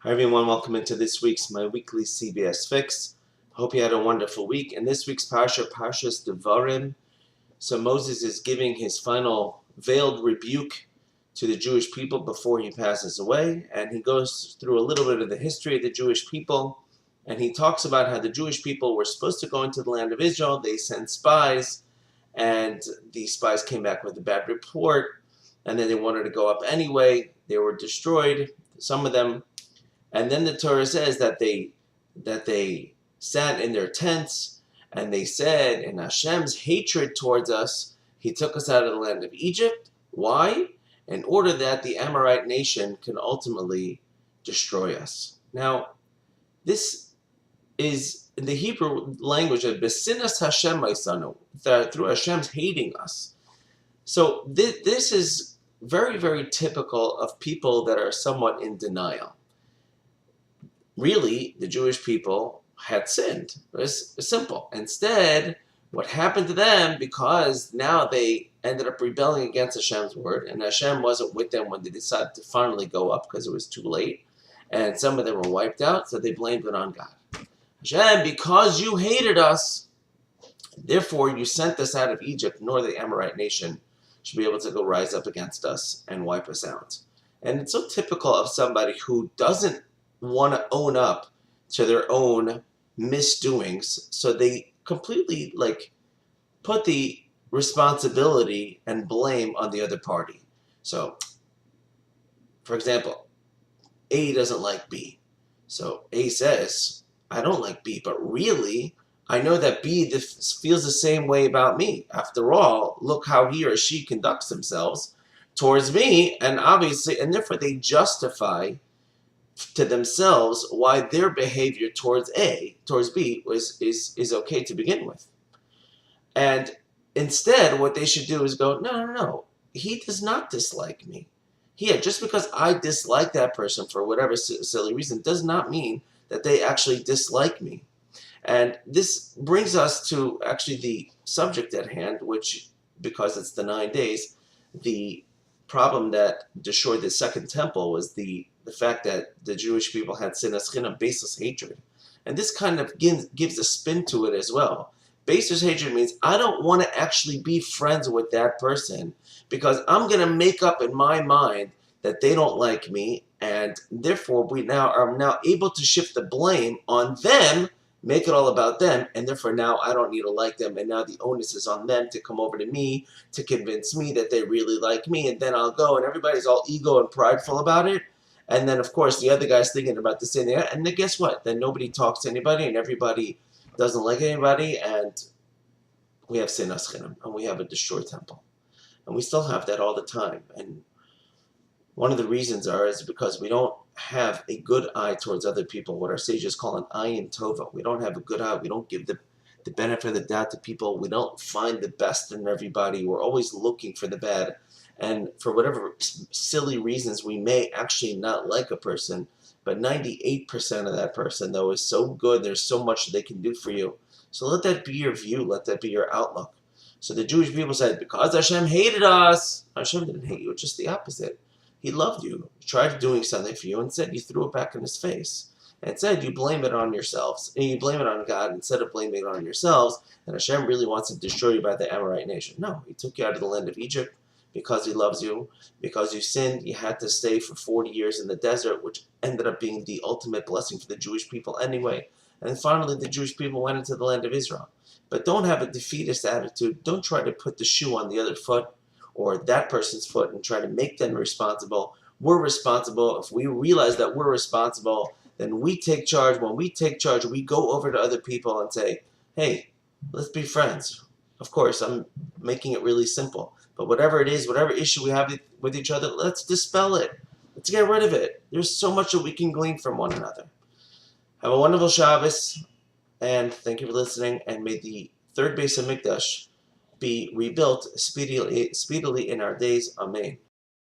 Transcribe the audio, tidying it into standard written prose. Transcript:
Hi everyone, welcome into this week's My Weekly CBS Fix. Hope you had a wonderful week. In this week's Parsha, Parshas Devarim, so Moses is giving his final veiled rebuke to the Jewish people before he passes away, and he goes through a little bit of the history of the Jewish people, and he talks about how the Jewish people were supposed to go into the land of Israel. They sent spies, and the spies came back with a bad report, and then they wanted to go up anyway. They were destroyed, some of them. And then the Torah says that they sat in their tents and they said, in Hashem's hatred towards us, he took us out of the land of Egypt. Why? In order that the Amorite nation can ultimately destroy us. Now, this is in the Hebrew language of Besinas Hashem Maisanu, through Hashem's hating us. So this is very, very typical of people that are somewhat in denial. Really, the Jewish people had sinned. It was simple. Instead, what happened to them, because now they ended up rebelling against Hashem's word, and Hashem wasn't with them when they decided to finally go up because it was too late, and some of them were wiped out, so they blamed it on God. Hashem, because you hated us, therefore you sent us out of Egypt, nor the Amorite nation should be able to go rise up against us and wipe us out. And it's so typical of somebody who doesn't want to own up to their own misdoings, so they completely put the responsibility and blame on the other party. So, for example, A doesn't like B. So A says, I don't like B, but really, I know that B feels the same way about me. After all, look how he or she conducts themselves towards me, and obviously, and therefore they justify to themselves why their behavior towards B is okay to begin with. And instead, what they should do is go, no, he does not dislike me. Just because I dislike that person for whatever silly reason does not mean that they actually dislike me. And this brings us to actually the subject at hand, which, because it's the 9 days, the problem that destroyed the second temple was the fact that the Jewish people had sinas chinam, baseless hatred. And this kind of gives a spin to it as well. Baseless hatred means I don't want to actually be friends with that person because I'm going to make up in my mind that they don't like me, and therefore we are now able to shift the blame on them, make it all about them, and therefore now I don't need to like them, and now the onus is on them to come over to me to convince me that they really like me, and then I'll go, and everybody's all ego and prideful about it. And then, of course, the other guy's thinking about the same thing. And then guess what? Then nobody talks to anybody, and everybody doesn't like anybody, and we have sinas chinam, and we have a destroyed temple. And we still have that all the time. And one of the reasons is because we don't have a good eye towards other people, what our sages call an ayin tova. We don't have a good eye. We don't give the benefit of the doubt to people. We don't find the best in everybody. We're always looking for the bad. And for whatever silly reasons, we may actually not like a person, but 98% of that person, though, is so good. There's so much they can do for you. So let that be your view. Let that be your outlook. So the Jewish people said, because Hashem hated us, Hashem didn't hate you. It's just the opposite. He loved you. He tried doing something for you. Instead, you threw it back in his face. And instead, you blame it on yourselves. And you blame it on God instead of blaming it on yourselves. And Hashem really wants to destroy you by the Amorite nation. No, he took you out of the land of Egypt because he loves you. Because you sinned, you had to stay for 40 years in the desert, which ended up being the ultimate blessing for the Jewish people anyway. And finally, the Jewish people went into the land of Israel. But don't have a defeatist attitude. Don't try to put the shoe on the other foot or that person's foot and try to make them responsible. We're responsible. If we realize that we're responsible, then we take charge. When we take charge, we go over to other people and say, hey, let's be friends. Of course, I'm making it really simple. But whatever it is, whatever issue we have with each other, let's dispel it. Let's get rid of it. There's so much that we can glean from one another. Have a wonderful Shabbos, and thank you for listening, and may the third base of Mikdash be rebuilt speedily in our days. Amen.